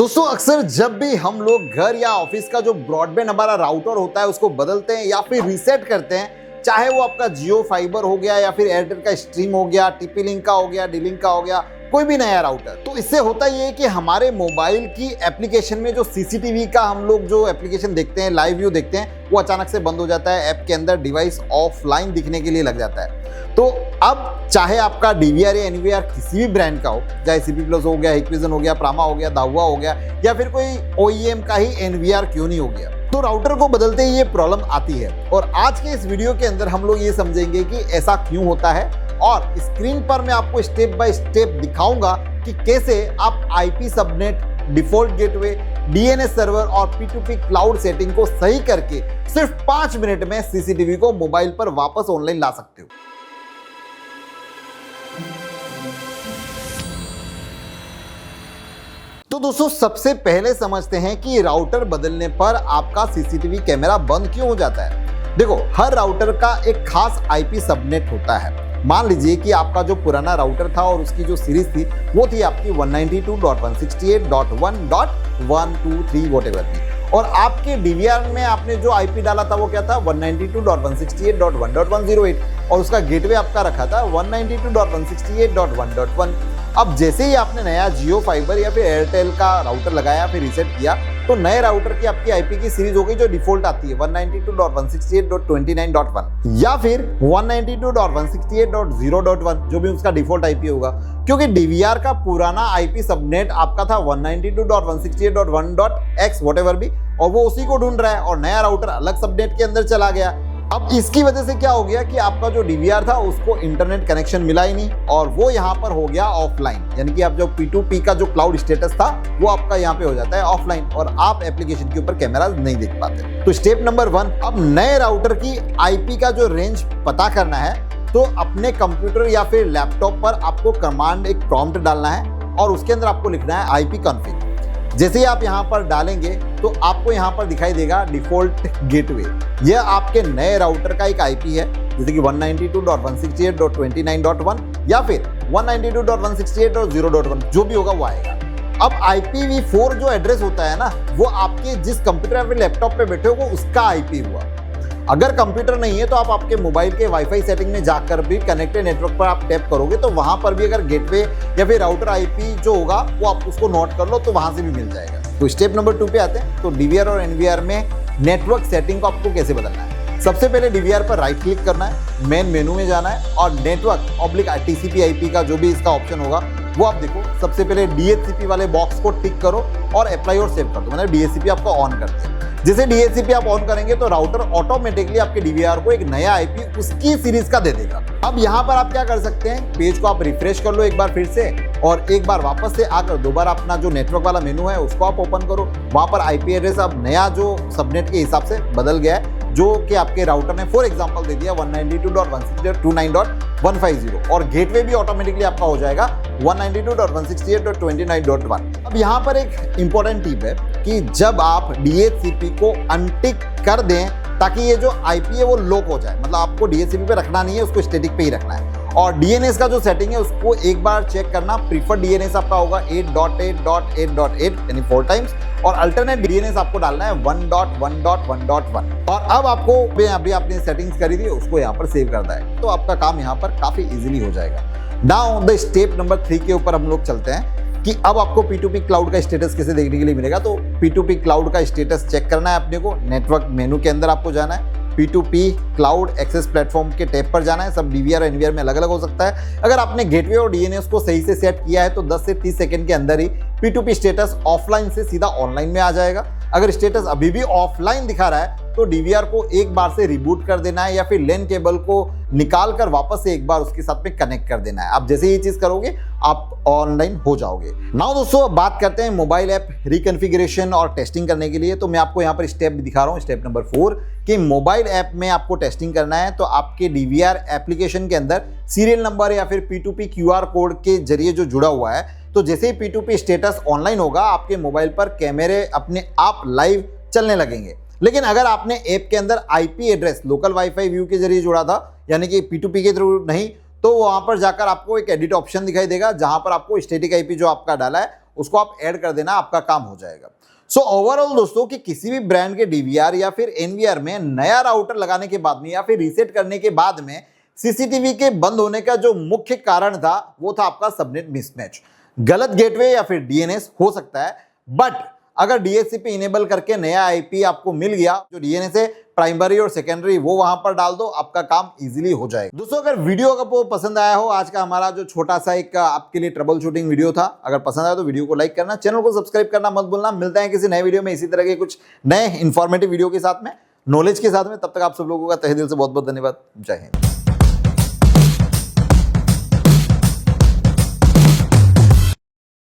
दोस्तों अक्सर जब भी हम लोग घर या ऑफिस का जो ब्रॉडबैंड हमारा राउटर होता है उसको बदलते हैं या फिर रीसेट करते हैं, चाहे वो आपका जियो फाइबर हो गया या फिर एयरटेल का स्ट्रीम हो गया, टीपी लिंक का हो गया, डी लिंक का हो गया, कोई भी नया राउटर, तो इससे होता ये है कि हमारे मोबाइल की एप्लीकेशन में जो सीसीटीवी का हम लोग जो एप्लीकेशन देखते हैं, लाइव व्यू देखते हैं, वो अचानक से बंद हो जाता है। ऐप के अंदर डिवाइस ऑफलाइन दिखने के लिए लग जाता है। तो अब चाहे आपका डीवीआर या एनवीआर किसी भी ब्रांड का हो, चाहे सीपी प्लस हो गया, हिकविजन हो गया, प्रामा हो गया, दाहुआ हो गया, या फिर कोई ओईएम का ही एनवीआर क्यों नहीं हो गया, तो राउटर को बदलते ही ये प्रॉब्लम आती है। और आज के इस वीडियो के अंदर हम लोग ये समझेंगे कि ऐसा क्यों होता है, और स्क्रीन पर मैं आपको स्टेप बाय स्टेप दिखाऊंगा कि कैसे आप IP subnet, default gateway, DNS server और P2P क्लाउड सेटिंग को सही करके सिर्फ 5 मिनट में सीसीटीवी को मोबाइल पर वापस ऑनलाइन ला सकते हो। तो दोस्तों सबसे पहले समझते हैं कि राउटर बदलने पर आपका सीसीटीवी कैमरा बंद क्यों हो जाता है। देखो, हर राउटर का एक खास आईपी सबनेट होता है। मान लीजिए कि आपका जो पुराना राउटर था और उसकी जो सीरीज थी वो थी आपकी 192.168.1.123 व्हाटएवर थी, और आपके डीवीआर में आपने जो आईपी डाला था वो क्या था 192.168.1.108, और उसका गेटवे आपका रखा था 192.168.1.1। अब जैसे ही आपने नया जियो फाइबर या फिर एयरटेल का राउटर लगाया, फिर रीसेट किया, तो नए राउटर की आपकी आईपी की सीरीज हो गई जो डिफॉल्ट आती है 192.168.29.1 या फिर 192.168.0.1, जो भी उसका डिफॉल्ट आईपी होगा, क्योंकि डीवीआर का पुराना आईपी सबनेट आपका था 192.168.1.x व्हाटएवर भी, और वो उसी को ढूंढ रहा है, और नया राउटर अलग सबनेट के अंदर चला गया। अब इसकी वजह से क्या हो गया कि आपका जो डीवीआर था उसको इंटरनेट कनेक्शन मिला ही नहीं, और वो यहाँ पर हो गया ऑफलाइन, यानी कि आप जो P2P का जो क्लाउड स्टेटस था वो आपका यहाँ पे हो जाता है ऑफलाइन, और आप एप्लीकेशन के ऊपर कैमरा नहीं देख पाते। तो स्टेप नंबर 1, अब नए राउटर की आईपी का जो रेंज पता करना है, तो अपने कंप्यूटर या फिर लैपटॉप पर आपको कमांड एक प्रॉम्प्ट डालना है, और उसके अंदर आपको लिखना है आईपी कॉन्फ़िग। जैसे ही आप यहाँ पर डालेंगे तो आपको यहाँ पर दिखाई देगा डिफॉल्ट गेटवे। यह आपके नए राउटर का एक आईपी है, जैसे कि 192.168.29.1 या फिर 192.168.0.1, जो भी होगा वो आएगा। अब IPv4 जो एड्रेस होता है ना, वो आपके जिस कंप्यूटर या फिर लैपटॉप पे बैठे हो वो उसका आईपी हुआ। अगर कंप्यूटर नहीं है तो आप आपके मोबाइल के वाईफाई सेटिंग में जाकर भी कनेक्टेड नेटवर्क पर आप टैप करोगे तो वहां पर भी अगर गेटवे या फिर राउटर आईपी जो होगा वो आप उसको नोट कर लो, तो वहां से भी मिल जाएगा। तो स्टेप नंबर 2 पे आते हैं। तो डीवीआर और एनवीआर में नेटवर्क सेटिंग को आपको कैसे बदलना है। सबसे पहले डीवीआर पर राइट क्लिक करना है, मेन मेनू में जाना है, और नेटवर्क ऑब्लिक टीसीपी आईपी का जो भी इसका ऑप्शन होगा वो आप देखो। सबसे पहले डीएचसीपी वाले बॉक्स को टिक करो और अप्लाई और सेव कर दो, मतलब डीएचसीपी आपको ऑन कर दे। जैसे डीएचसीपी आप ऑन करेंगे तो राउटर ऑटोमेटिकली आपके डीवीआर को एक नया आईपी उसकी सीरीज का दे देगा। अब यहाँ पर आप क्या कर सकते हैं, पेज को आप रिफ्रेश कर लो एक बार फिर से, और एक बार वापस से आकर दोबारा अपना जो नेटवर्क वाला मेनू है उसको आप ओपन करो। वहां पर आईपी एड्रेस अब नया जो सबनेट के हिसाब से बदल गया है, जो कि आपके राउटर ने फॉर एग्जांपल दे दिया 192.168.29.150, और गेटवे भी ऑटोमेटिकली आपका हो जाएगा 192.168.29.1। अब यहाँ पर एक इंपॉर्टेंट टिप है कि जब आप डीएचसीपी को अनटिक कर दें ताकि ये जो आईपी है वो लॉक हो जाए, मतलब आपको डीएचसीपी पे रखना नहीं है, उसको स्टैटिक पे ही रखना है। और डीएनएस का जो सेटिंग है उसको एक बार चेक करना। प्रीफर्ड डीएनएस आपका होगा 8.8.8.8 यानी 4 टाइम्स, और अल्टरनेट डीएनएस आपको डालना है 1.1.1.1। और अब आपको अभी आपने सेटिंग्स करी थी उसको यहाँ पर सेव करना है, तो आपका काम यहाँ पर काफी इजीली हो जाएगा। नाउ द स्टेप नंबर 3 के ऊपर हम लोग चलते हैं कि अब आपको P2P क्लाउड का स्टेटस कैसे देखने के लिए मिलेगा। तो P2P क्लाउड का स्टेटस चेक करना है अपने को। नेटवर्क मेनू के अंदर आपको जाना है, P2P क्लाउड एक्सेस प्लेटफॉर्म के टैब पर जाना है। सब डीवीआर और एनवीआर में अलग अलग हो सकता है। अगर आपने गेटवे और डीएनएस को सही से सेट किया है तो 10 से 30 सेकंड के अंदर ही P2P स्टेटस ऑफलाइन से सीधा ऑनलाइन में आ जाएगा। अगर स्टेटस अभी भी ऑफलाइन दिखा रहा है तो डीवीआर को एक बार से रिबूट कर देना है, या फिर लैन केबल को निकाल कर वापस से एक बार उसके साथ में कनेक्ट कर देना है। आप जैसे ये चीज करोगे आप ऑनलाइन हो जाओगे। नाउ दोस्तों अब बात करते हैं मोबाइल ऐप रिकॉन्फ़िगरेशन और टेस्टिंग करने के लिए। तो मैं आपको यहाँ पर स्टेप दिखा रहा हूँ, स्टेप नंबर 4, कि मोबाइल ऐप में आपको टेस्टिंग करना है तो आपके डीवीआर एप्लीकेशन के अंदर सीरियल नंबर या फिर P2P QR कोड के जरिए जो जुड़ा हुआ है, तो जैसे ही P2P स्टेटस ऑनलाइन होगा आपके मोबाइल पर कैमरे अपने आप लाइव चलने लगेंगे। लेकिन अगर आपने ऐप के अंदर IP address local wifi view के जरिए जुड़ा था, यानी कि P2P के थ्रू नहीं, तो वहां पर जाकर आपको एक एडिट ऑप्शन दिखाई देगा, जहां पर आपको स्टैटिक आईपी जो आपका डाला है उसको आप ऐड कर देना, आपका काम हो जाएगा। सो ओवरऑल दोस्तों कि किसी भी ब्रांड के डीवीआर या फिर एनवीआर में नया राउटर लगाने के बाद में या फिर रीसेट करने के बाद में सीसीटीवी के बंद होने का जो मुख्य कारण था वो था आपका सबनेट मिसमैच, गलत गेटवे या फिर डीएनएस हो सकता है। बट अगर डीएचसीपी इनेबल करके नया आईपी आपको मिल गया, जो डीएनएस है प्राइमरी और सेकेंडरी वो वहां पर डाल दो, आपका काम इजीली हो जाएगा। दोस्तों अगर वीडियो आपको पसंद आया हो, आज का हमारा जो छोटा सा एक आपके लिए ट्रबल शूटिंग वीडियो था, अगर पसंद आया तो वीडियो को लाइक करना, चैनल को सब्सक्राइब करना मत भूलना। मिलते हैं किसी नए वीडियो में इसी तरह के कुछ नए इंफॉर्मेटिव वीडियो के साथ में, नॉलेज के साथ में। तब तक आप सब लोगों का तहे दिल से बहुत बहुत धन्यवाद। जय हिंद।